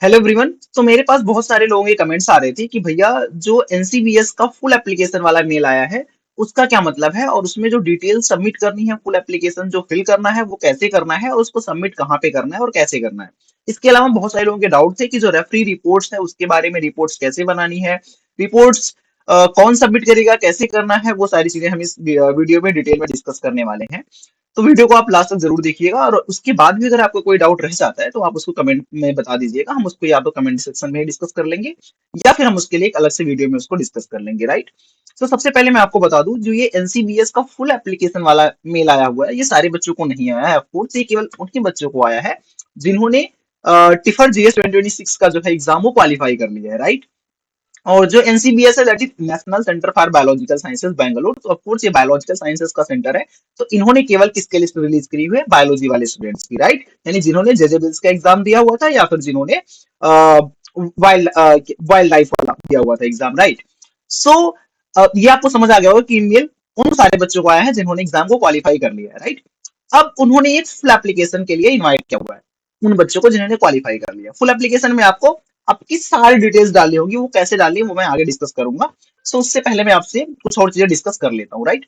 Hello everyone. तो मेरे पास बहुत सारे लोगों के कमेंट्स आ रहे थे कि भैया जो एनसीबीएस का फुल एप्लीकेशन वाला मेल आया है उसका क्या मतलब है और उसमें जो डिटेल सबमिट करनी है फुल एप्लीकेशन जो फिल करना है वो कैसे करना है और उसको सबमिट कहाँ पे करना है और कैसे करना है। इसके अलावा बहुत सारे लोगों के डाउट थे कि जो रेफरी रिपोर्ट्स है उसके बारे में रिपोर्ट्स कैसे बनानी है, रिपोर्ट्स कौन सबमिट करेगा, कैसे करना है, वो सारी चीजें हम इस वीडियो में डिटेल में डिस्कस करने वाले हैं। तो वीडियो को आप लास्ट तक जरूर देखिएगा और उसके बाद भी अगर आपको कोई डाउट रह जाता है तो आप उसको कमेंट में बता दीजिएगा, हम उसको या तो कमेंट सेक्शन में डिस्कस कर लेंगे या फिर हम उसके लिए एक अलग से वीडियो में उसको डिस्कस कर लेंगे, राइट। तो सबसे पहले मैं आपको बता दूं, जो ये एनसीबीएस का फुल एप्लीकेशन वाला मेल आया हुआ है ये सारे बच्चों को नहीं आया है, ऑफकोर्स ये केवल उनके बच्चों को आया है जिन्होंने टिफर जीएस 2026 का जो है एग्जाम वो क्वालिफाई कर लिया है, राइट। और जो एनसीबीएस है that is national centre for biological sciences Bengaluru, तो ऑफकोर्स ये बायोलॉजिकल साइंसेज का सेंटर है। तो इन्होंने केवल किसके लिस्ट रिलीज करी हुई है, बायोलॉजी वाले स्टूडेंट्स की, राइट। यानी जिन्होंने जेजेबिल्स का एग्जाम दिया हुआ था या फिर जिन्होंने वाइल्ड वाइल्ड लाइफ वाला दिया हुआ था एग्जाम, राइट। सो ये आपको समझ आ गया होगा कि ईमेल उन सारे बच्चों को आया है जिन्होंने एग्जाम को क्वालिफाई कर लिया है, राइट। अब उन्होंने एक फुल एप्लीकेशन के लिए इनवाइट किया हुआ है उन बच्चों को जिन्होंने क्वालिफाई कर लिया। फुल एप्लीकेशन में आपको आपकी सारी डिटेल्स डालनी होगी, वो कैसे डालनी है वो मैं आगे डिस्कस करूंगा। सो उससे पहले मैं आपसे कुछ और चीजें डिस्कस कर लेता हूँ, राइट।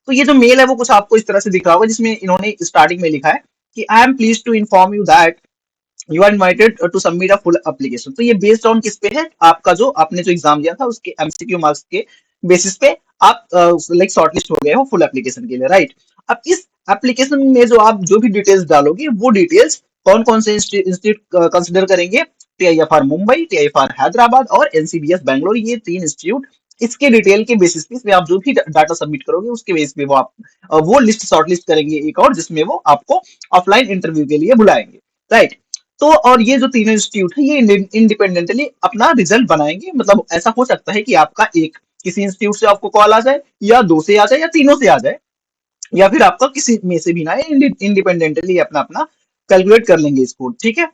तो ये जो मेल है वो कुछ आपको इस तरह से दिख रहा होगा जिसमें इन्होंने स्टार्टिंग में लिखा है कि I am please to inform you that you are invited to submit a full application. तो ये बेस्ड ऑन किस पे है, आपका जो आपने जो एग्जाम दिया था उसके एमसीक्यू मार्क्स के बेसिस पे आप लाइक शॉर्टलिस्ट हो गए हो फुल एप्लीकेशन के लिए, राइट। अब इस एप्लीकेशन में जो आप जो भी डिटेल्स डालोगे वो डिटेल्स कौन कौन से इंस्टीट्यूट कंसिडर करेंगे, टीआईएफआर मुंबई, टीआईएफआर हैदराबाद और एनसीबीएस बेंगलोर, ये तीन इंस्टीट्यूट। इसके डिटेल के बेसिस पे इसमें आप जो भी डाटा सबमिट करोगे उसके बेसिस पे वो आप वो लिस्ट शॉर्टलिस्ट करेंगे एक और, जिसमें वो आपको ऑफलाइन इंटरव्यू के लिए बुलाएंगे, राइट। तो और ये जो तीनों इंस्टीट्यूट है ये इंडिपेंडेंटली अपना रिजल्ट बनाएंगे। मतलब ऐसा हो सकता है कि आपका एक किसी इंस्टीट्यूट से आपको कॉल आ जाए या दो से आ जाए या तीनों से आ जाए या फिर आपका किसी में से भी ना आए, इंडिपेंडेंटली अपना अपना कैलकुलेट कर लेंगे स्कोर, ठीक है।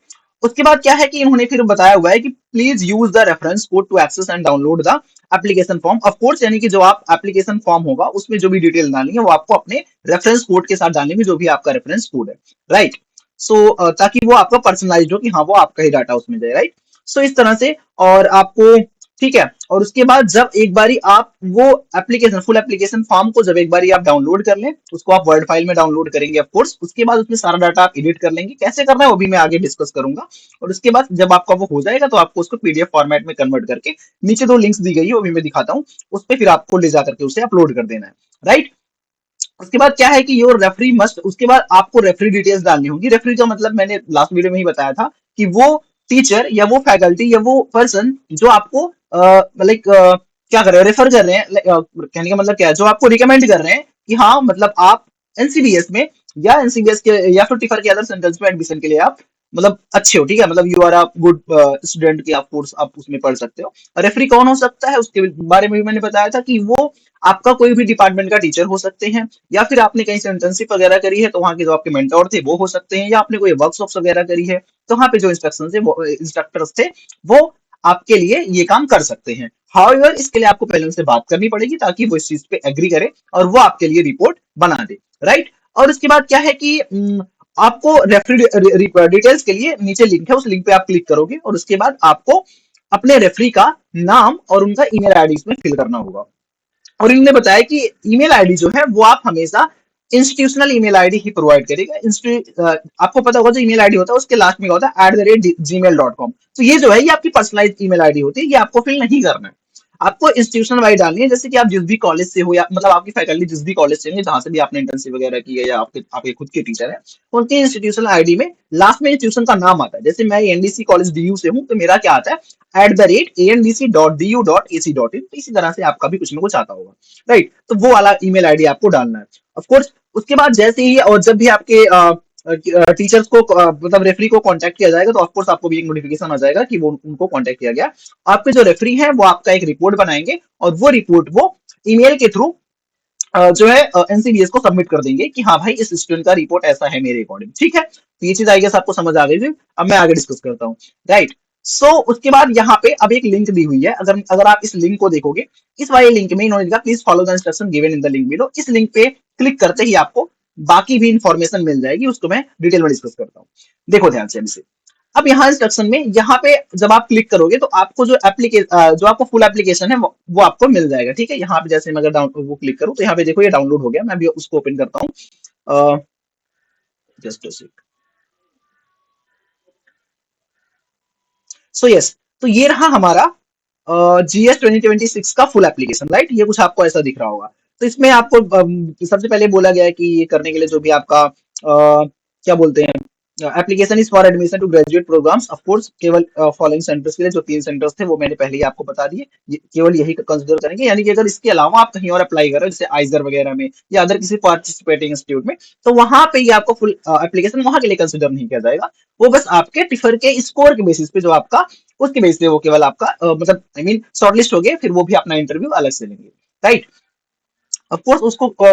उसके बाद क्या है कि इन्होंने फिर बताया हुआ है कि please use the reference code to access and download the application form. Of course यानी कि जो आप एप्लीकेशन फॉर्म होगा उसमें जो भी डिटेल डालनी है वो आपको अपने रेफरेंस कोड के साथ डालनी है, जो भी आपका रेफरेंस कोड है, राइट। सो ताकि वो आपका पर्सनलाइज्ड हो कि हाँ वो आपका ही डाटा उसमें जाए, राइट। सो इस तरह से और आपको, ठीक है। और उसके बाद जब एक बारी आप वो एप्लीकेशन फुल एप्लीकेशन फॉर्म को जब एक बारी आप डाउनलोड कर लें, उसको आप वर्ड फाइल में डाउनलोड करेंगे ऑफ कोर्स, उसके बाद उसमें सारा डाटा आप एडिट कर लेंगे, कैसे करना है वो भी मैं आगे डिस्कस करूंगा। और उसके बाद जब आपका वो हो जाएगा तो आपको उसको पीडीएफ फॉर्मेट में कन्वर्ट करके नीचे दो लिंक्स दी गई है वो भी मैं दिखाता हूँ, उस पर फिर आपको ले जाकर के उसे अपलोड कर देना है, राइट। उसके बाद क्या है कि योर रेफरी मस्ट, उसके बाद आपको रेफरी डिटेल्स डालनी होगी। रेफरी का मतलब मैंने लास्ट वीडियो में ही बताया था कि वो टीचर या वो फैकल्टी या वो पर्सन जो आपको लाइक क्या कर रहे हैं, रेफर कर रहे हैं, कहने का मतलब क्या है, जो आपको रिकमेंड कर रहे हैं कि हाँ मतलब आप एनसीबीएस में या एनसीबीएस के या फिर टिफर के अदर सेंटर्स में एडमिशन के लिए आप मतलब अच्छे हो, ठीक है, मतलब you are a good student की आप कोर्स आप उसमें पढ़ सकते हो। रेफरी कौन हो सकता है उसके बारे में भी मैंने बताया था कि वो आपका कोई भी डिपार्टमेंट का टीचर हो सकते हैं या फिर आपने कहीं से इंटर्नशिप वगैरह करी है तो वहाँ के जो आपके मेंटोर थे वो हो सकते हैं, या आपने कोई वर्कशॉप्स वगैरह करी है तो वहाँ पे जो इंस्ट्रक्शन थे वो इंस्ट्रक्टर्स थे वो आपके लिए ये काम कर सकते हैं। हाउएवर इसके लिए आपको पहले उनसे बात करनी पड़ेगी ताकि वो इस चीज पे एग्री करे और वो आपके लिए रिपोर्ट बना दे, राइट। और उसके बाद क्या है कि आपको रेफरी डिटेल्स के लिए नीचे लिंक है, उस लिंक पे आप क्लिक करोगे और उसके बाद आपको अपने रेफरी का नाम और उनका ईमेल आईडी इसमें फिल करना होगा। और इन्होंने बताया कि ईमेल आईडी जो है वो आप हमेशा इंस्टीट्यूशनल ईमेल आईडी ही प्रोवाइड करेगा। आपको पता होगा जो ईमेल आईडी होता है उसके लास्ट में होता है @gmail.com। तो ये जो है ये आपकी पर्सनलाइज ईमेल आईडी होती है, ये आपको फिल नहीं करना है, आपको इंस्टीट्यूशनल वाइज डालनी है। जैसे कि आप जिस भी कॉलेज से हो या मतलब आपकी फैकल्टी जिस भी कॉलेज से होंगे जहां से भी आपने इंटर्नशिप वगैरह की है या आपके खुद के टीचर है, उनके इंस्टीट्यूशनल आईडी में लास्ट में इंस्टीट्यूशन का नाम आता है। जैसे मैं एनडीसी कॉलेज डीयू से हूँ तो मेरा क्या आता है @andc.du.ac.in। तो इसी तरह से आपका भी कुछ ना कुछ आता होगा, राइट। तो वो वाला ईमेल आईडी आपको डालना है ऑफकोर्स। उसके बाद जैसे ही और जब भी आपके टीचर्स को मतलब रेफरी को कांटेक्ट किया जाएगा तो ऑफकोर्स आपको भी एक नोटिफिकेशन आ जाएगा कि वो उनको कांटेक्ट किया गया। आपके जो रेफरी हैं वो आपका एक रिपोर्ट बनाएंगे और वो रिपोर्ट वो ईमेल के थ्रू जो है एनसीबीएस को सबमिट कर देंगे कि हाँ भाई इस स्टूडेंट का रिपोर्ट ऐसा है मेरे अकॉर्डिंग, ठीक है। तो ये चीज आई गेस आपको समझ आ गई थी। अब मैं आगे डिस्कस करता हूँ, राइट। सो उसके बाद यहाँ पे अब एक लिंक दी हुई है, अगर अगर आप इस लिंक को देखोगे, इस वाले लिंक में इन्होंने लिखा please follow the instruction given in the link below. इस लिंक पे क्लिक करते ही आपको बाकी भी इंफॉर्मेशन मिल जाएगी, उसको मैं डिटेल में डिस्कस करता हूँ। देखो ध्यान से अभी से अब यहाँ इंस्ट्रक्शन में यहाँ पे जब आप क्लिक करोगे तो आपको जो आपको फुल एप्लीकेशन है वो आपको मिल जाएगा। ठीक है, यहाँ पे जैसे मैं अगर डाउन वो क्लिक करूँ तो यहाँ पे देखो ये डाउनलोड हो गया। मैं अभी उसको ओपन करता हूँ, जस्ट सो यस। तो ये रहा हमारा GS 2026 का फुल एप्लीकेशन, राइट। ये कुछ आपको ऐसा दिख रहा होगा। तो इसमें आपको सबसे पहले बोला गया है कि ये करने के लिए जो भी आपका क्या बोलते हैं, application is for admission to graduate programmes. Of course केवल फॉलोइंग सेंटर्स के लिए, जो 3 सेंटर्स थे वो मैंने पहले ही आपको बता दिए, केवल यही कंसिडर करेंगे। यानी कि अगर इसके अलावा आप कहीं और अप्लाई कर रहे हो जैसे आइजर वगैरह में या अदर किसी पार्टिसिपेटिंग इंस्टीट्यूट में, तो वहां पे ये आपको फुल एप्लीकेशन वहां के लिए कंसिडर नहीं किया जाएगा। वो बस आपके टिफर के स्कोर के बेसिस पे जो आपका, उसके बेस पे वो केवल आपका मतलब आई मीन शॉर्टलिस्ट हो गए, फिर वो भी अपना इंटरव्यू अलग से लेंगे, राइट। ऑफ कोर्स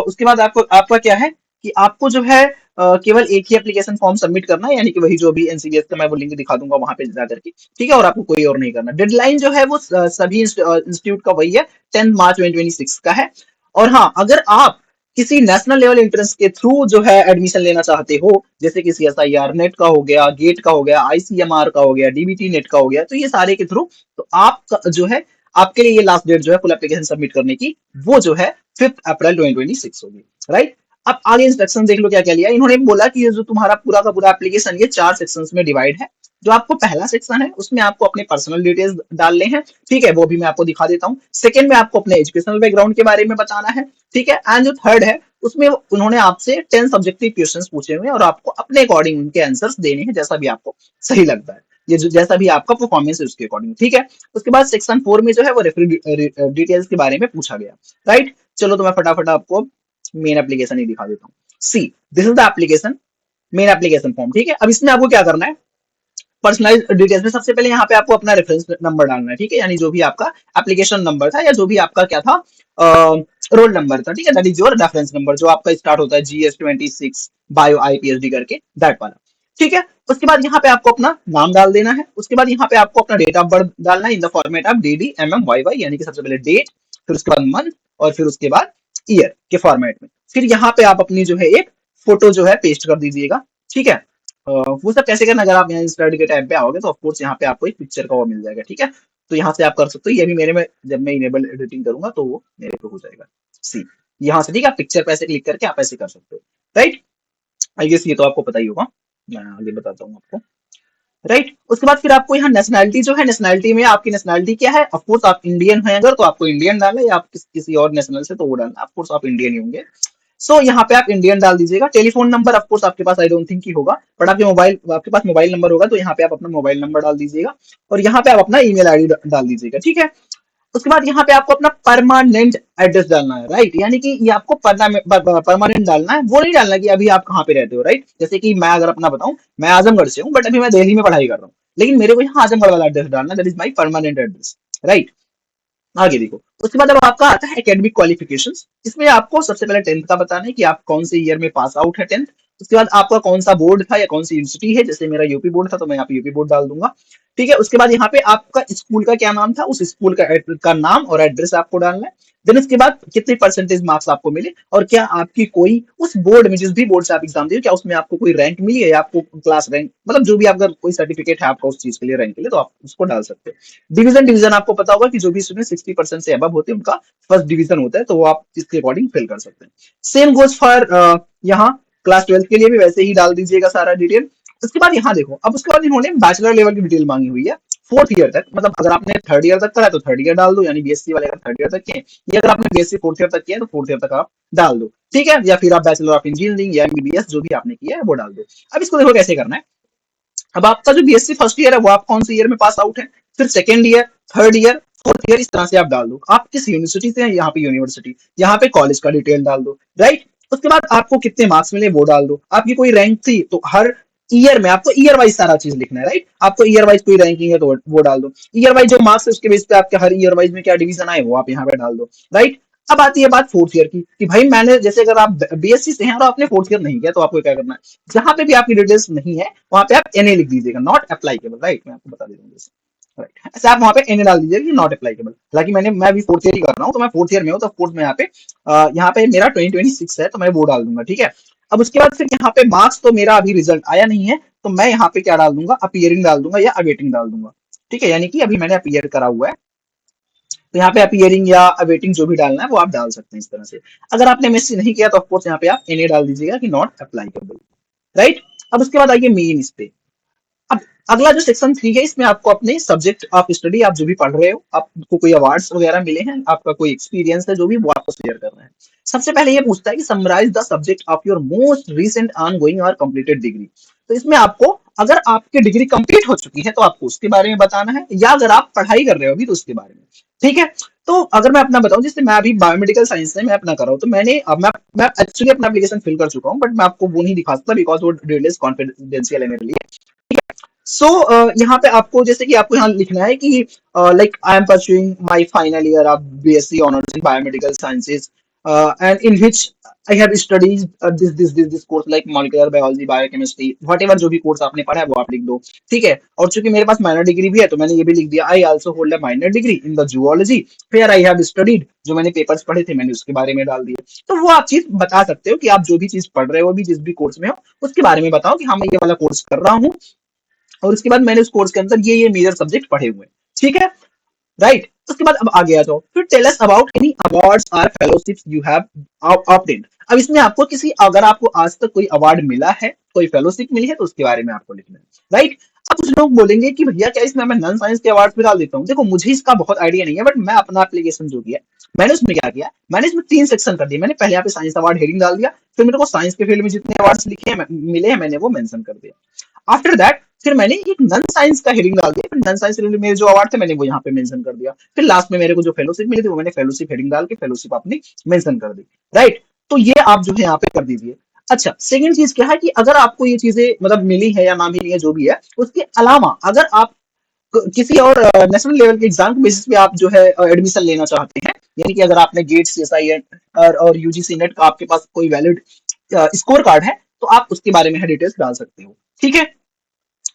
उसके बाद आपको आपका क्या है कि आपको जो है केवल एक ही एप्लीकेशन फॉर्म सबमिट करना है, यानी कि वही जो भी एनसीबीएस का मैं वो लिंक दिखा दूंगा वहां पे जाकर के, ठीक है। और आपको कोई और नहीं करना। डेडलाइन जो है वो सभी इंस्टीट्यूट का वही है, 10 मार्च 2026 का है। और हाँ, अगर आप किसी नेशनल लेवल एंट्रेंस के थ्रू जो है एडमिशन लेना चाहते हो, जैसे कि CSIR नेट का हो गया, गेट का हो गया, ICMR का हो गया, DBT नेट का हो गया, तो ये सारे के थ्रू, तो आप जो है आपके लिए ये लास्ट डेट जो है फुल एप्लीकेशन सबमिट करने की, वो जो है 5 अप्रैल 2026 होगी, राइट। अब आगे इंस्ट्रक्शन देख लो क्या क्या लिया इन्होंने। बोला कि ये जो तुम्हारा पूरा का पूरा एप्लीकेशन ये 4 सेक्शंस में डिवाइड है। जो आपको पहला सेक्शन है उसमें आपको अपने पर्सनल डिटेल्स डालने हैं, ठीक है, वो भी मैं आपको दिखा देता हूँ। सेकंड में आपको अपने एजुकेशनल बैकग्राउंड के बारे में बताना है, ठीक है। एंड जो थर्ड है उसमें उन्होंने आपसे 10 सब्जेक्टिव क्वेश्चंस पूछे हुए हैं और आपको अपने अकॉर्डिंग उनके आंसर्स देने हैं, जैसा भी आपको सही लगता है, ये जैसा भी आपका परफॉर्मेंस है उसके अकॉर्डिंग, ठीक है। उसके बाद सेक्शन 4 में जो है वो रेफरी डिटेल्स के बारे में पूछा गया, राइट। चलो तो मैं फटाफट आपको मेन एप्लीकेशन ही दिखा देता हूँ। See, this is the application, main application form, ठीक है। अब इसमें आपको क्या करना है, पर्सनलाइज डिटेल्स में सबसे पहले यहाँ पे आपको अपना रेफरेंस नंबर डालना है, ठीक है। यानी जो भी आपका एप्लीकेशन नंबर था या जो भी आपका क्या था रोल नंबर था, ठीक है, that is your reference number, जो आपका स्टार्ट होता है GS 26 बायो IPSD करके, दैट वाला, ठीक है। उसके बाद यहाँ पे आपको अपना नाम डाल देना है। उसके बाद यहाँ पे आपको अपना डेट ऑफ बर्थ डालना है in the format of DDMMYY, यानी कि सबसे पहले डेट, फिर उसके बाद मंथ, और फिर उसके बाद ईयर के फॉर्मेट में। फिर यहाँ पे आप अपनी जो है एक फोटो जो है पेस्ट कर दीजिएगा, ठीक है। वो सब कैसे करना, अगर आप यहाँ स्टडी के टाइम पे आओगे तो ऑफकोर्स यहाँ पे आपको एक पिक्चर का वो मिल जाएगा, ठीक है। तो यहाँ से आप कर सकते हो। ये भी मेरे में जब मैं इनेबल एडिटिंग करूंगा तो वो मेरे पे हो जाएगा। सी, यहाँ से, ठीक है, आप पिक्चर पे ऐसे क्लिक करके आप ऐसे कर सकते हो, राइट। आई गेस ये तो आपको पता ही होगा, मैं आगे बताता हूँ आपको, राइट। उसके बाद फिर आपको यहाँ नेशनैलिटी जो है, नेशनैलिटी में आपकी नेशनैलिटी क्या है, ऑफकोर्स आप इंडियन हैं अगर तो आपको इंडियन डालना है, या आप किसी और नेशनल से तो वो डालना, ऑफकोर्स आप इंडियन ही होंगे। सो यहाँ पे आप इंडियन डाल दीजिएगा। टेलीफोन नंबर ऑफकोर्स आपके पास आई डोंट थिंक की होगा, बट आपके पास मोबाइल नंबर होगा, तो यहाँ पे आप अपना मोबाइल नंबर डाल दीजिएगा। और यहाँ पे आप अपना ईमेल आईडी डाल दीजिएगा, ठीक है। उसके बाद यहाँ पे आपको अपना परमानेंट एड्रेस डालना है, राइट। यानी कि ये आपको परमानेंट डालना है, वो नहीं डालना कि अभी आप कहाँ पे रहते हो, राइट। जैसे कि मैं अगर अपना बताऊं, मैं आजमगढ़ से हूँ बट अभी मैं दिल्ली में पढ़ाई कर रहा हूँ, लेकिन मेरे को यहाँ आजमगढ़ वाला एड्रेस डालना, that is my permanent address, right. आगे देखो, उसके बाद अब आपका आता है एकेडमिक क्वालिफिकेशंस। इसमें आपको सबसे पहले 10th का बताना है कि आप कौन से ईयर में पास आउट है 10th। उसके बाद आपका कौन सा बोर्ड था या कौन सी यूनिवर्सिटी है, जैसे मेरा यूपी बोर्ड था तो मैं यहाँ पे यूपी बोर्ड डाल दूंगा, ठीक है। उसके बाद यहाँ पे आपका स्कूल का क्या नाम था, उस स्कूल का नाम और एड्रेस आपको डालना है। देन उसके बाद कितने परसेंटेज मार्क्स आपको मिले, और क्या आपकी कोई उस बोर्ड में, जिस भी बोर्ड से आप एग्जाम दे, क्या उसमें आपको कोई रैंक मिली है, या आपको क्लास रैंक, मतलब जो भी आपका कोई सर्टिफिकेट है आपका उस चीज के लिए, रैंक के लिए, तो आप उसको डाल सकते हो। डिवीजन आपको पता होगा कि जो भी स्टूडेंट 60% से अबव होते हैं उनका फर्स्ट डिवीजन होता है, तो वो आप इसके अकॉर्डिंग फिल कर सकते हैं। सेम गोज फॉर यहाँ क्लास 12 के लिए भी वैसे ही डाल दीजिएगा सारा डिटेल। उसके बाद यहाँ देखो, अब उसके बाद इन्होंने बैचलर लेवल की डिटेल मांगी हुई है 4th ईयर तक, मतलब अगर आपने 3rd ईयर तक करा है तो 3rd ईयर डाल दो, यानी BSc वाले अगर 3rd ईयर तक किए, या अगर आपने BSc 4th ईयर तक किया है तो 4th ईयर तक आप डाल दो, ठीक है। या फिर आप बैचलर ऑफ इंजीनियरिंग या MBBS जो भी आपने किया है वो डाल दो। अब इसको देखो कैसे करना है। अब आपका जो BSc फर्स्ट ईयर है वो आप कौन से ईयर में पास आउट है, फिर 2nd year, 3rd year, 4th year, इस तरह से आप डाल दो। आप किस यूनिवर्सिटी से हैं, यहाँ पे यूनिवर्सिटी, यहाँ पे कॉलेज का डिटेल डाल दो, राइट। उसके बाद आपको कितने मार्क्स मिले वो डाल दो। आपकी कोई रैंक थी तो हर ईयर में आपको ईयर वाइज सारा चीज लिखना है, राइट। आपको ईयर वाइज कोई रैंकिंग है तो वो डाल दो। ईयर वाइज जो मार्क्स है उसके बेस पे आपके हर ईयर वाइज में क्या डिवीजन आए वो आप यहाँ पे डाल दो, राइट। अब आती है बात 4th ईयर की, कि भाई मैंने, जैसे अगर आप BSc से हैं और आपने 4th ईयर नहीं किया तो आपको क्या करना है, जहां पे भी आपकी डिटेल्स नहीं है वहां पे आप NA लिख दीजिएगा, नॉट अप्लाइकेबल, राइट। मैं आपको बता देता हूँ जैसे, राइट, ऐसे आप वहां पे NA डाल दीजिएगा कि नॉट अप्लाइकेबल। हालांकि मैं भी 4th ईयर ही कर रहा हूँ, तो मैं 4th ईयर में हूँ, तो ऑफकोर्स मैं यहाँ पे मेरा 2026 है तो मैं वो डाल दूंगा, ठीक है। अब उसके बाद फिर यहाँ पे मार्क्स तो मेरा अभी रिजल्ट आया नहीं है, तो मैं यहाँ पे क्या डाल दूंगा, अपीयरिंग डाल दूंगा या अवेटिंग डाल दूंगा। ठीक है, यानी कि अभी मैंने अपीयर करा हुआ है, तो यहाँ पे अपीयरिंग या अवेटिंग जो भी डालना है वो आप डाल सकते हैं इस तरह से। अगर आपने एमएससी नहीं किया तो ऑफकोर्स यहाँ पे आप एनए डाल दीजिएगा कि नॉट अप्लाइकेबल, राइट। अब उसके बाद आइए मेन इस पे। अब अगला जो सेक्शन 3 है, इसमें आपको अपने सब्जेक्ट ऑफ स्टडी, आप जो भी पढ़ रहे हो, आपको कोई अवार्ड्स वगैरह मिले हैं, आपका कोई एक्सपीरियंस है जो भी, वो आपको शेयर करना है। सबसे पहले ये पूछता है कि summarise the subject of your most recent ongoing और कंप्लीटेड डिग्री। तो इसमें आपको, अगर आपकी डिग्री कंप्लीट हो चुकी है तो आपको उसके बारे में बताना है, या अगर आप पढ़ाई कर रहे हो अभी तो उसके बारे में। ठीक है, तो अगर मैं अपना बताऊं, जैसे मैं अभी बायोमेडिकल साइंस से मैं अपना कर रहा हूँ, तो मैं एक्चुअली अपना एप्लीकेशन फिल कर चुका हूँ, बट मैं आपको वो नहीं दिखा सकता बिकॉज वो डिटेल्स कॉन्फिडेंशियल है मेरे लिए। सो यहाँ पे आपको, जैसे कि आपको यहाँ लिखना है कि like I am pursuing my final year of BSc honours in biomedical sciences and in which I have studies this course like molecular biology, biochemistry, whatever जो भी कोर्स आपने पढ़ा है वो आप लिख दो। ठीक है, और चूंकि मेरे पास माइनर डिग्री भी है तो मैंने ये भी लिख दिया, I also hold a minor degree in the zoology where I have studied, जो मैंने पेपर्स पढ़े थे मैंने उसके बारे में डाल दिया। तो वो आप चीज बता सकते हो कि आप जो भी चीज पढ़ रहे हो, भी जिस भी कोर्स में हो, उसके बारे में बताओ कि हाँ मैं ये वाला कोर्स कर रहा हूँ और उसके बाद मैंने उस कोर्स के अंदर ये मेजर सब्जेक्ट पढ़े हुए हैं। ठीक है, राइट। उसके बाद अब आगे आ जाओ, फिर tell us about any awards और फेलोशिप्स यू हैव ऑब्टेन्ड। अब इसमें आपको किसी, अगर आपको आज तक कोई अवार्ड मिला है, कोई फेलोशिप मिली है, तो उसके बारे में आपको लिखना है, राइट। अब कुछ लोग बोलेंगे कि भैया क्या इसमें मैं नॉन साइंस के अवार्ड भी डाल देता हूँ। देखो मुझे इसका बहुत आइडिया नहीं है, बट मैं अपना एप्लीकेशन जो किया, मैंने उसमें क्या किया, मैंने इसमें 3 सेक्शन कर दिए। मैंने पहले यहाँ पे साइंस अवार्ड हेडिंग डाल दिया, फिर मेरे को साइंस के फील्ड में जितने अवार्ड्स लिखे हैं मिले हैं मैंने वो मेंशन कर दिया। आफ्टर दैट फिर मैंने एक नन साइंस का हेडिंग डाल दिया, फिर नन साइंस रिलेटेड मेरे जो अवार्ड थे मैंने वो यहाँ पे मेंशन कर दिया। फिर लास्ट में मेरे को जो फेलोशिप मिली थी वो मैंने फेलोशिप हेडिंग डाल के फेलोशिप अपनी मेंशन कर दी, राइट। तो ये आप जो है यहाँ पे कर दीजिए। अच्छा, सेकंड चीज क्या है कि अगर आपको ये चीजें मतलब मिली है या ना मिली है जो भी है, उसके अलावा अगर आप किसी और नेशनल लेवल के एग्जाम के बेसिस पे आप जो है एडमिशन लेना चाहते हैं, यानी कि अगर आपने गेट सीएसआई और यूजीसी नेट का आपके पास कोई वैलिड स्कोर कार्ड है, तो आप उसके बारे में डिटेल्स डाल सकते हो। ठीक है,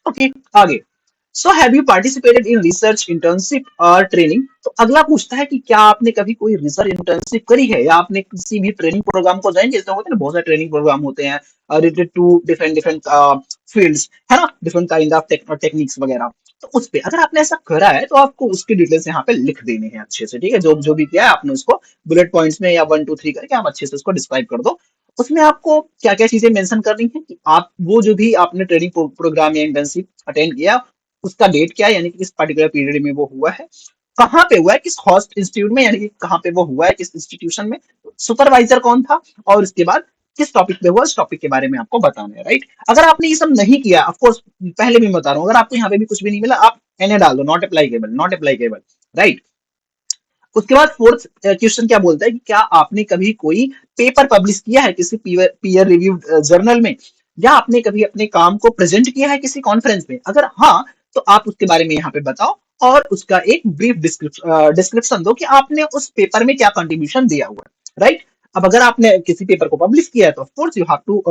ओके, आगे। So have you participated in research internship और ट्रेनिंग। तो अगला पूछता है कि क्या आपने कभी कोई रिसर्च इंटर्नशिप करी है या आपने किसी भी ट्रेनिंग प्रोग्राम को ज्वाइन, जैसे होते हैं ना बहुत सारे ट्रेनिंग प्रोग्राम होते हैं related to different different fields, है ना, डिफरेंट काइंड ऑफ टेक्निक्स वगैरह। तो उस पे अगर आपने ऐसा करा है तो आपको उसकी डिटेल्स यहाँ पे लिख देने हैं अच्छे से। ठीक है, जो जो भी किया है आपने उसको बुलेट पॉइंट्स में या 1 2 3 करके आप अच्छे से उसको डिस्क्राइब कर दो। उसमें आपको क्या क्या चीजें मेंशन करनी है कि आप वो जो भी आपने ट्रेनिंग प्रोग्राम या इंटर्नशिप अटेंड किया उसका डेट क्या है, यानी कि किस पर्टिकुलर पीरियड में वो हुआ है, कहाँ पे हुआ है, किस हॉस्ट इंस्टीट्यूट में, यानी कि कहाँ पे वो हुआ है, किस इंस्टीट्यूशन में, सुपरवाइजर कौन था, और उसके बाद किस टॉपिक पे हुआ, उस टॉपिक के बारे में आपको बताना है, राइट। अगर आपने ये सब नहीं किया, ऑफ कोर्स पहले भी बता रहा हूँ, अगर आपको यहाँ पे भी कुछ भी नहीं मिला, आप एनए डाल दो, नॉट अप्लाइकेबल, नॉट अप्लाइकेबल, राइट। उसके बाद फोर्थ क्वेश्चन क्या बोलता है कि क्या आपने कभी कोई पेपर पब्लिश किया है किसी पीयर रिव्यूड जर्नल में, या आपने कभी अपने काम को प्रेजेंट किया है किसी कॉन्फ्रेंस में। अगर हाँ, तो आप उसके बारे में यहाँ पे बताओ और उसका एक ब्रीफ डिस्क्रिप्शन दो कि आपने उस पेपर में क्या कंट्रीब्यूशन दिया हुआ है, राइट। अब अगर आपने किसी पेपर को पब्लिश किया है तो of course you have to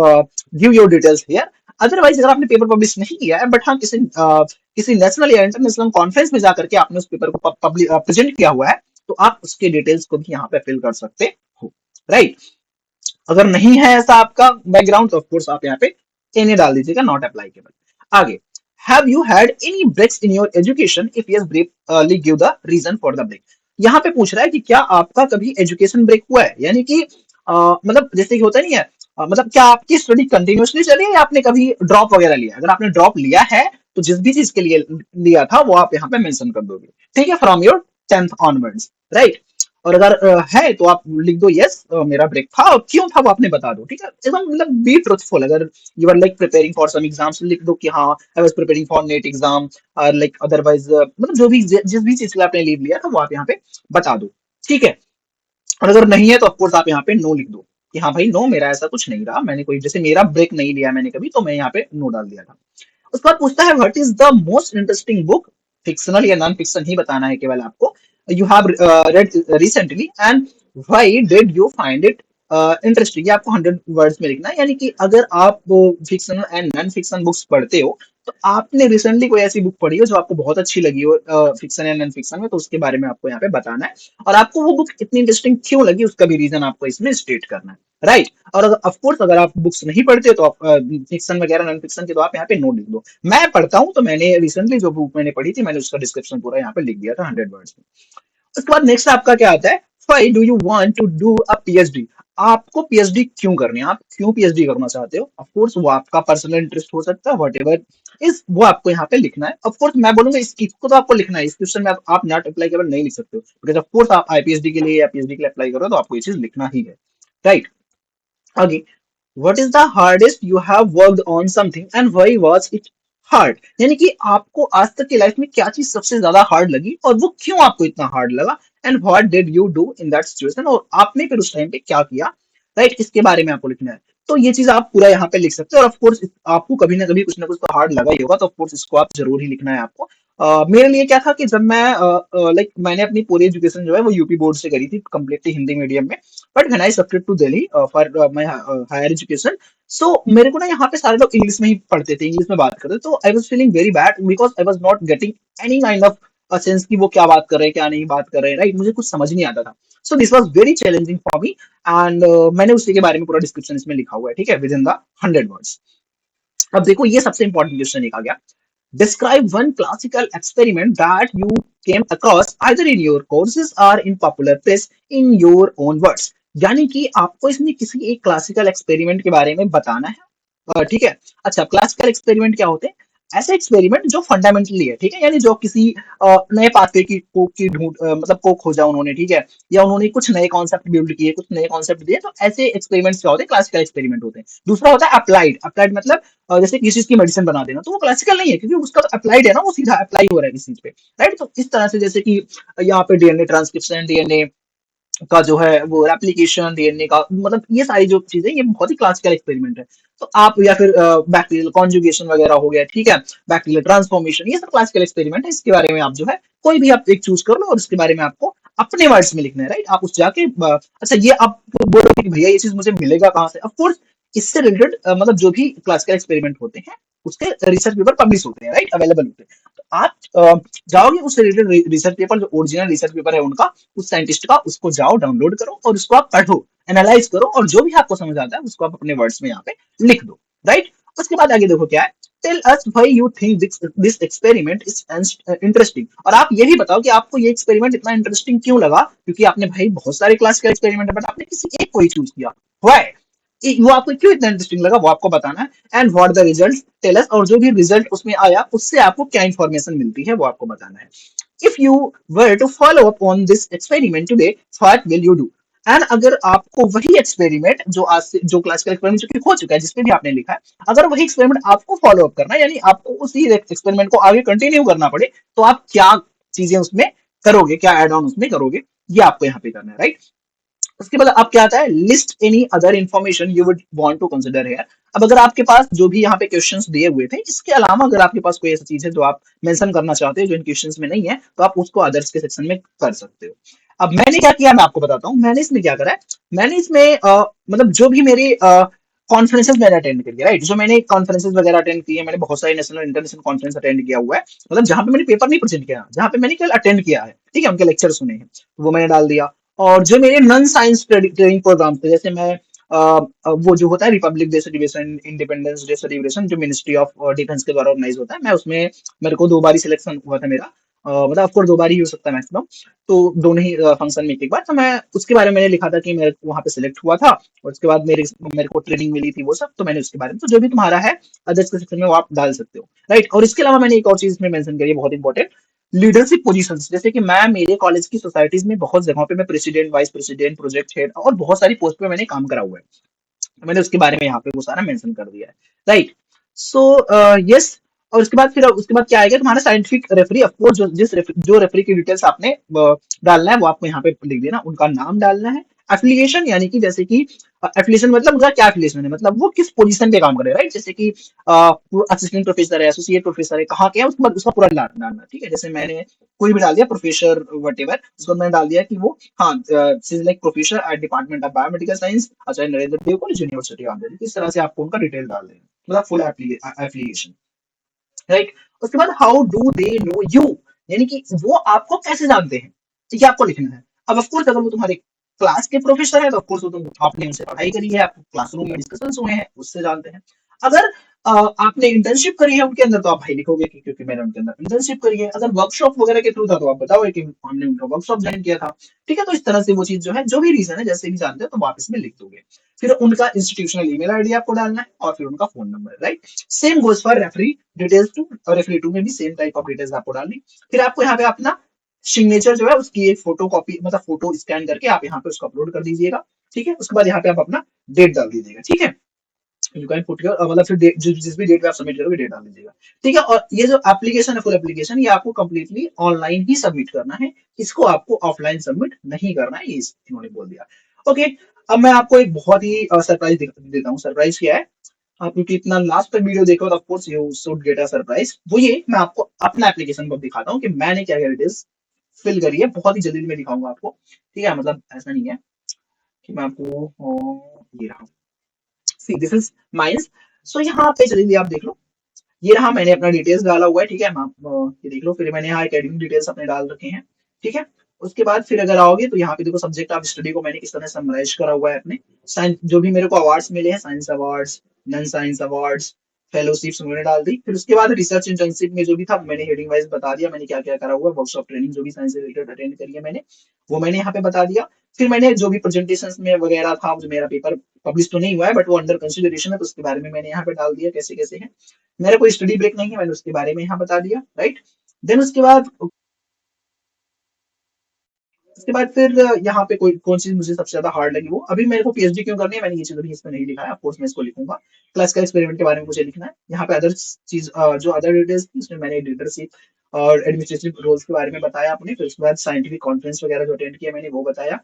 give your details here. Otherwise अगर आपने पेपर पब्लिश नहीं किया है, बट हाँ किसी नेशनल या इंटरनेशनल कॉन्फ्रेंस में जाकर के आपने उस पेपर को प्रेजेंट किया हुआ है, तो आप उसके डिटेल्स को भी यहाँ पे फिल कर सकते हो, राइट। अगर नहीं है ऐसा आपका बैकग्राउंड तो ऑफ कोर्स आप यहाँ पे एनए डाल दीजिएगा, नॉट अप्लाइकेबल। आगे, have you had any breaks in your education, if yes briefly give the reason for the break. यहाँ पे पूछ रहा है कि क्या आपका कभी एजुकेशन ब्रेक हुआ है, यानी कि मतलब जैसे कि होता नहीं है, मतलब क्या आपकी स्टडी कंटिन्यूअसली चली है या आपने कभी ड्रॉप वगैरह लिया। अगर आपने ड्रॉप लिया है तो जिस भी चीज के लिए लिया था वो आप यहाँ पे मेंशन कर दोगे, ठीक है, from your 10th onwards, right. और अगर है तो आप लिख दो यस मेरा ब्रेक था, और क्यों था वो आपने बता दो, ठीक है, एकदम मतलब बी ट्रुथफुल। अगर you are like preparing for some exams, लिख दो कि हाँ I was preparing for NET exam, और लाइक अदरवाइज मतलब जो भी जिस भी चीज के लिए आपने लीव लिया था वो आप यहाँ पे बता दो, ठीक है। और अगर नहीं है तो ऑफकोर्स आप यहाँ पे नो लिख दो कि हाँ भाई नो, मेरा ऐसा कुछ नहीं रहा, मैंने कोई जैसे मेरा ब्रेक नहीं लिया मैंने कभी, तो मैं यहाँ पे नो डाल दिया था। उसके बाद पूछता है what is the most interesting book, fictional या नॉन फिक्शन ही बताना है केवल आपको, you have read recently and why did you find it interesting. ये आपको 100 वर्ड्स में लिखना है, यानी कि अगर आप fictional and non fiction books पढ़ते हो तो आपने रिसेंटली कोई ऐसी बुक पढ़ी हो जो आपको बहुत अच्छी लगी हो फिक्शन या नॉन फिक्शन में, तो उसके बारे में आपको यहाँ पे बताना है, और आपको वो बुक इतनी इंटरेस्टिंग क्यों लगी उसका भी रीजन आपको इसमें स्टेट करना है, राइट। और अगर ऑफ कोर्स अगर आप बुक्स नहीं पढ़ते तो आप फिक्शन वगैरह नॉन फिक्शन के तो आप यहाँ पे नोट लिख दो। मैं पढ़ता हूँ, तो मैंने रिसेंटली जो बुक मैंने पढ़ी थी मैंने उसका डिस्क्रिप्शन पूरा यहाँ पे लिख दिया था 100 वर्ड्स में। उसके बाद नेक्स्ट आपका क्या आता है, why do you want to do a PhD. आपको पीएचडी क्यों करनी है, आप क्यों पीएचडी करना चाहते हो, ऑफ कोर्स वो आपका पर्सनल इंटरेस्ट हो सकता है, व्हाटएवर इस वो आपको यहाँ पे लिखना है। ऑफ कोर्स मैं बोलूंगा इसको तो आपको लिखना है, इस क्वेश्चन में आप नॉट अप्लाई केवल नहीं लिख सकते हो, बिकॉज ऑफ कोर्स आप आईपीएचडी के लिए या पीएचडी के लिए अप्लाई करो तो आपको ये चीज लिखना ही है, राइट। आगे, what is the hardest you have worked on something and why was it hard। यानी कि आपको आज तक की लाइफ में क्या चीज सबसे ज्यादा हार्ड लगी और वो क्यों आपको इतना हार्ड लगा, and what did you do in that situation, और आपने फिर उस टाइम पे क्या किया, राइट। इसके बारे में आपको लिखना है। तो ये चीज आप पूरा यहाँ पे लिख सकते हो, और ऑफकोर्स आपको कभी ना कुछ तो हार्ड लगा ही होगा, तो ऑफकोर्स इसको आप जरूर ही लिखना है आपको। मेरे लिए क्या था कि जब मैं लाइक मैंने अपनी पूरी एजुकेशन जो है वो यूपी बोर्ड से करी थी, कंप्लीटली हिंदी मीडियम में। But when I shifted to Delhi for my higher education, so मेरे को ना यहाँ पे सारे लोग इंग्लिश में ही पढ़ते थे, इंग्लिश में बात करते थे, तो I was feeling very bad because I was not getting any kind of sense कि वो क्या बात कर रहे हैं क्या नहीं बात कर रहे हैं, राइट। मुझे कुछ समझ नहीं आता था। So this was very challenging for me, and मैंने उसी के बारे में पूरा डिस्क्रिप्शन इसमें लिखा हुआ है, ठीक है, विद इन द 100 वर्ड्स। अब देखो ये सबसे इंपॉर्टेंट क्वेश्चन एक आ गया, describe one classical experiment that you came across either in your courses or in popular press in your own words। यानी कि आपको इसमें किसी एक क्लासिकल एक्सपेरिमेंट के बारे में बताना है, ठीक है। अच्छा, क्लासिकल एक्सपेरिमेंट क्या होते हैं, ऐसे एक्सपेरिमेंट जो फंडामेंटली है, ठीक है, यानी जो किसी नए पाथवे की कोक की ढूंढ मतलब कोक खोजा उन्होंने, ठीक है, या उन्होंने कुछ नए कॉन्सेप्ट बिल्ड किए, कुछ नए कॉन्सेप्ट दिए, तो ऐसे एक्सपेरिमेंट्स क्या होते हैं, क्लासिकल एक्सपेरिमेंट होते हैं। दूसरा होता है अप्लाइड। अप्लाइड मतलब जैसे किसी चीज की मेडिसिन बना देना, तो वो क्लासिकल नहीं है क्योंकि उसका तो अप्लाइड है ना, वो सीधा अप्लाई हो रहा है किसी चीज पे, राइट। तो इस तरह से जैसे कि यहाँ पे डीएनए ट्रांसक्रिप्शन, डीएनए का जो है वो एप्लीकेशन, डीएनए का मतलब ये सारी जो चीजें ये बहुत ही क्लासिकल एक्सपेरिमेंट है। तो आप या फिर बैक्टीरियल कॉन्जुगेशन वगैरह हो गया, ठीक है, बैक्टीरियल ट्रांसफॉर्मेशन, ये सब क्लासिकल एक्सपेरिमेंट है। इसके बारे में आप जो है कोई भी आप एक चूज कर लो और इसके बारे में आपको अपने वर्ड्स में लिखना है, राइट। आप उस जाके अच्छा ये आप बोलोगे कि भैया ये चीज मुझे मिलेगा कहाँ से, ऑफकोर्स इससे रिलेटेड मतलब जो भी क्लासिकल एक्सपेरिमेंट होते हैं उसके रिसर्च पेपर पब्लिश हैं, राइट, अवेलेबल होते हैं। तो आप जाओगे उससे रिलेटेड रिसर्च पेपर जो ओरिजिनल रिसर्च पेपर है उनका, उस साइंटिस्ट का, उसको जाओ डाउनलोड करो और उसको आप पढ़ो, एनालाइज करो, और जो भी आपको समझ आता है उसको आप अपने वर्ड्स में यहाँ पे लिख दो, राइट। उसके बाद आगे देखो क्या है, tell us why you think this experiment is interesting. और आप ये भी बताओ कि आपको ये एक्सपेरिमेंट इतना इंटरेस्टिंग क्यों लगा, क्योंकि आपने भाई बहुत सारे क्लासिकल एक्सपेरिमेंट है बट आपने किसी एक को ही चूज किया, व्हाई, वो आपको क्यों इतना इंटरेस्टिंग लगा वो आपको बताना है। And what the result tell us, और जो भी रिजल्ट उसमें आया उससे आपको क्या इंफॉर्मेशन मिलती है वो आपको बताना है। If you were to follow up on this experiment today, what will you do. And अगर आपको वही एक्सपेरिमेंट जो आज से जो क्लासिकल एक्सपेरिमेंट जो कि हो चुका है जिसपे भी आपने लिखा है, अगर वही एक्सपेरिमेंट आपको फॉलो अप करना है, यानी आपको उसी एक्सपेरिमेंट को आगे कंटिन्यू करना पड़े, तो आप क्या चीजें उसमें करोगे, क्या एड ऑन उसमें करोगे, ये आपको यहाँ पे करना है, राइट। उसके बाद अब क्या आता है, list any other information you would want to consider here. अब अगर आपके पास जो भी यहाँ पे क्वेश्चंस दिए हुए थे, इसके अलावा अगर आपके पास कोई ऐसी चीज है जो आप मेंशन करना चाहते हो जो इन क्वेश्चंस में नहीं है, तो आप उसको अदर्स के सेक्शन में कर सकते हो। अब मैंने क्या किया मैं आपको बताता हूँ, मैंने इसमें क्या करा है, मैंने इसमें मतलब जो भी मेरी कॉन्फ्रेंसेस मैंने अटेंड करी है, राइट, जो मैंने कॉन्फ्रेंसेस वगैरह अटेंड किए, मैंने बहुत सारे नेशनल इंटरनेशनल कॉन्फ्रेंस अटेंड किया हुआ है, मतलब जहां पे मैंने पेपर नहीं प्रेजेंट किया, जहां पे मैंने केवल अटेंड किया है, ठीक है, उनके लेक्चर सुने हैं, तो वो मैंने डाल दिया। और जो मेरे नॉन साइंस ट्रेनिंग प्रोग्राम थे, जैसे मैं वो जो होता है Republic day celebration, independence day celebration जो मिनिस्ट्री ऑफ डिफेंस के द्वारा ऑर्गेनाइज होता है, मैं उसमें मेरे को 2 बार ही सिलेक्शन हुआ था मेरा, मतलब ऑफकोर्स 2 बार ही हो सकता है मैक्सिमम, तो दोनों ही फंक्शन में एक बार, तो मैं उसके बारे में मैंने लिखा था कि मैं वहां पे सिलेक्ट हुआ था, और उसके बाद मेरे मेरे को ट्रेनिंग मिली थी वो सब, तो मैंने उसके बारे में, तो जो भी तुम्हारा है अदर्स के सेक्शन में वो आप डाल सकते हो, राइट। और इसके अलावा मैंने एक और चीज इसमें मेंशन करी है बहुत इंपॉर्टेंट, लीडरशिप पोजीशंस, जैसे कि मैं मेरे कॉलेज की सोसाइटीज में बहुत जगहों पे मैं president, vice president, project head और बहुत सारी पोस्ट पे मैंने काम करा हुआ है, तो मैंने उसके बारे में यहाँ पे वो सारा मेंशन कर दिया है, राइट। सो यस, और उसके बाद क्या आएगा, तुम्हारा साइंटिफिक रेफरी, ऑफकोर्स जो रेफरी की डिटेल्स आपने डालना है वो आपको यहाँ पे लिख देना, उनका नाम डालना है। एफिलिएशन, यानी कि जैसे कि एफिलिएशन मतलब उनका क्या एफिलिएशन है, मतलब वो किस पोजीशन पे काम कर रहे हैं, राइट, जैसे कि वो असिस्टेंट प्रोफेसर है, एसोसिएट प्रोफेसर है, कहाँ के है, उसके बाद उसका पूरा डालना, ठीक है। जैसे मैंने कोई भी डाल दिया प्रोफेसर वटेवर, उसको मैंने डाल दिया कि वो हाँ like professor at department of biomedical science Acharya Narendra Dev college university of Delhi, इस तरह से आपको उनका डिटेल डाल देना, मतलब फुल एफिलिएशन। राइट। उसके बाद how do they know you, यानी कि वो आपको कैसे जानते हैं, ठीक है, आपको लिखना है। अब ऑफकोर्स अगर वो तुम्हारे क्लास के प्रोफेसर है तो ऑफकोर्स वो तुम आपने उनसे पढ़ाई करी है, आपको क्लासरूम में डिस्कशन हुए हैं, उससे जानते हैं। अगर आपने इंटर्नशिप करी है उनके अंदर तो आप भाई लिखोगे कि क्योंकि मैंने उनके अंदर इंटर्नशिप करी है। अगर वर्कशॉप वगैरह के थ्रू था तो आप बताओगे कि हमने उनका वर्कशॉप ज्वाइन किया था। ठीक है, तो इस तरह से वो चीज जो है, जो भी रीजन है जैसे भी जानते हैं तो वापस में लिख दोगे। फिर उनका इंस्टीट्यूशनल ईमेल आईडी आपको डालना है और फिर उनका phone number, right. Same goes for referee details two, और रेफरी टू में भी सेम टाइप ऑफ डिटेल्स आपको डालनी। फिर आपको यहाँ पे अपना सिग्नेचर जो है उसकी एक फोटो कॉपी, मतलब फोटो स्कैन करके आप यहाँ पे उसको अपलोड कर दीजिएगा। ठीक है, उसके बाद यहाँ पे आप अपना डेट डाल दीजिएगा। ठीक है, यू कैन पुट योर, मतलब फिर जिस भी डेट पे आप सबमिट करोगे डेट डाल दीजिएगा। ठीक है, और ये जो एप्लीकेशन है, फुल एप्लीकेशन, ये आपको कंप्लीटली ऑनलाइन ही सबमिट करना है, इसको आपको ऑफलाइन सबमिट नहीं करना है, ये इन्होंने बोल दिया। ओके, अब मैं आपको एक बहुत ही सरप्राइज देता हूँ। सरप्राइज क्या है, आप क्योंकि इतना लास्ट तक वीडियो देखो तो of course you should get a surprise. वो ये, मैं आपको अपना एप्लीकेशन पर दिखाता हूँ कि मैंने क्या क्या डिटेल्स फिल करी है, बहुत ही जल्दी में दिखाऊंगा आपको। ठीक है, मतलब ऐसा नहीं है कि मैं आपको ये रहा, सी दिस इज माइंस। सो यहाँ पे चलिए आप देख लो, ये रहा, मैंने अपना डिटेल्स डाला हुआ है। ठीक है, आप ये देख लो, फिर मैंने यहाँ एकेडमिक डिटेल्स अपने डाल रखे हैं। ठीक है, उसके बाद फिर अगर आओगे तो यहाँ पे देखो सब्जेक्ट ऑफ स्टडी को मैंने किस तरह समराइज करा हुआ है अपने। साइंस जो भी मेरे को अवार्ड्स मिले हैं, science awards, non science awards, fellowships मैंने डाल दी। फिर उसके बाद रिसर्च इंटर्नशिप में जो भी था मैंने हेडिंग वाइज बता दिया, मैंने क्या क्या करा हुआ है, वर्कशॉप ट्रेनिंग जो भी साइंस से रिलेटेड अटेंड करी है मैंने, वो मैंने यहाँ पे बता दिया। फिर मैंने जो भी प्रेजेंटेशन में वगैरह था, जो मेरा पेपर पब्लिश तो नहीं हुआ है बट वो अंडर कंसिडरेशन है, तो उसके बारे में मैंने यहाँ पे डाल दिया कैसे कैसे है। मेरा कोई स्टडी ब्रेक नहीं है, मैंने उसके बारे में यहाँ बता दिया, राइट। देन उसके बाद फिर यहाँ पे कोई कौन चीज मुझे सबसे ज्यादा हार्ड लगी, वो अभी मेरे को पीएचडी क्यों करनी है मैंने ये चीज अभी इसमें नहीं लिखा है, ऑफकोर्स मैं इसको लिखूंगा। क्लासिकल एक्सपेरिमेंट के बारे में मुझे लिखना है। यहाँ पे अदर चीज जो अदर डिटेल्स थी उसमें मैंने लीडरशिप और एडमिनिस्ट्रेटिव रोल्स के बारे में बताया आपने। फिर उसके बाद साइंटिफिक कॉन्फ्रेंस वगैरह जो अटेंड किया मैंने वो बताया।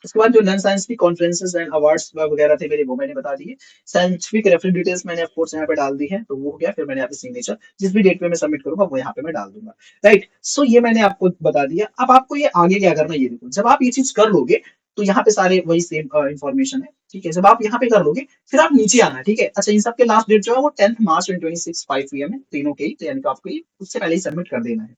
उसके बाद जो नॉन साइंस की कॉन्फ्रेंसेस एंड अवार्ड्स वगैरह थे मेरे, वो मैंने बता दिए। साइंटिफिक रेफरेंस डिटेल्स मैंने ऑफ कोर्स यहाँ पे डाल दी है, तो वो हो गया। फिर मैंने यहाँ पे सिग्नेचर जिस भी डेट पे मैं सबमिट करूंगा वो यहाँ पे मैं डाल दूंगा, राइट। सो ये मैंने आपको बता दिया। अब आपको ये आगे क्या करना है, ये देखो, जब आप ये चीज कर लोगे तो यहाँ पे सारे वही सेम इन्फॉर्मेशन है। ठीक है, जब आप यहाँ पे कर लोगे फिर आप नीचे आना है। ठीक है, अच्छा, इन सबके लास्ट डेट जो है वो 10 मार्च 2026 5 पीएम है, तीनों के ही, तो यानी कि आपको ये उससे पहले ही सबमिट कर देना है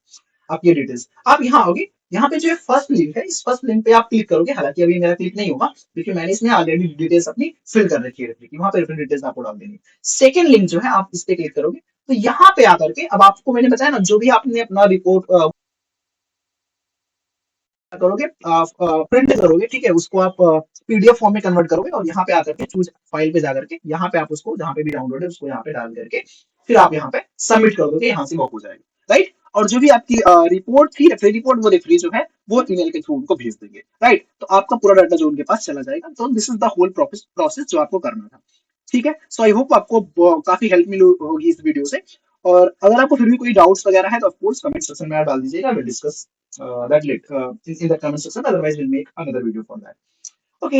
आप ये डिटेल्स। आप यहाँ आओगे, यहाँ पे जो फर्स्ट लिंक है, इस फर्स्ट लिंक पे आप क्लिक करोगे, हालांकि अभी मेरा क्लिक नहीं होगा क्योंकि मैंने इसमें ऑलरेडी डिटेल्स अपनी फिल कर रखी है, वहां पे डिटेल्स आपको डाल देनी है। सेकंड लिंक जो है आप इस पे क्लिक करोगे तो यहाँ पे आकर के, अब आपको मैंने बताया ना, जो भी आपने अपना रिपोर्ट करोगे, प्रिंट करोगे, ठीक है, उसको आप पीडीएफ फॉर्म में कन्वर्ट करोगे और यहाँ पे आकर के चूज फाइल पे जाकर के यहाँ पे आप उसको जहाँ पे भी डाउनलोड है उसको यहाँ पे डाल करके फिर आप यहाँ पे सबमिट कर दोगे, यहाँ से वो हो जाएगा, राइट। और जो भी आपकी रिपोर्ट थी, रेफरी रिपोर्ट, वो रेफरी जो है वो ईमेल के थ्रू उनको भेज देंगे, राइट। तो आपका पूरा डाटा जो उनके पास चला जाएगा। तो this is the whole process जो आपको करना था। ठीक है, सो आई होप आपको काफी हेल्प मिली होगी इस वीडियो से। और अगर आपको फिर भी कोई डाउट्स वगैरह है तो ऑफकोर्स कमेंट सेक्शन में आप डाल दीजिएगा, will discuss that in the comment section. Otherwise, we'll make another video for that. Okay.